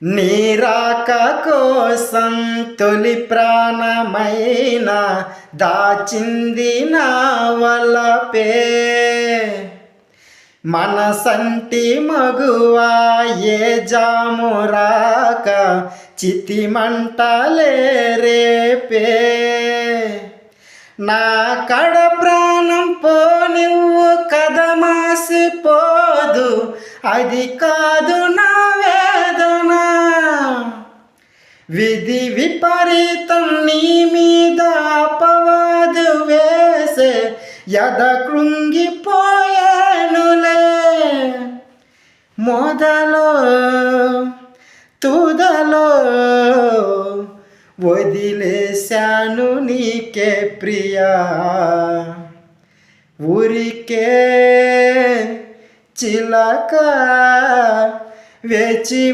నీరాక కోసం తొలి ప్రాణమైన దాచింది నా వలపే. మనసంటి మగువా ఏ జాము రాక చితిమంటలే రేపే. నా కడ ప్రాణం పోనివ్వు కదమాసిపోదు, అది కాదు నా వేదన. విధి విపరీతం నీ మీద అపవాదు వేసే యద కృంగిపోయానులే. మొదలో తుదలో వదిలేశాను నీకే ప్రియా. ఊరికే చిలక వేచి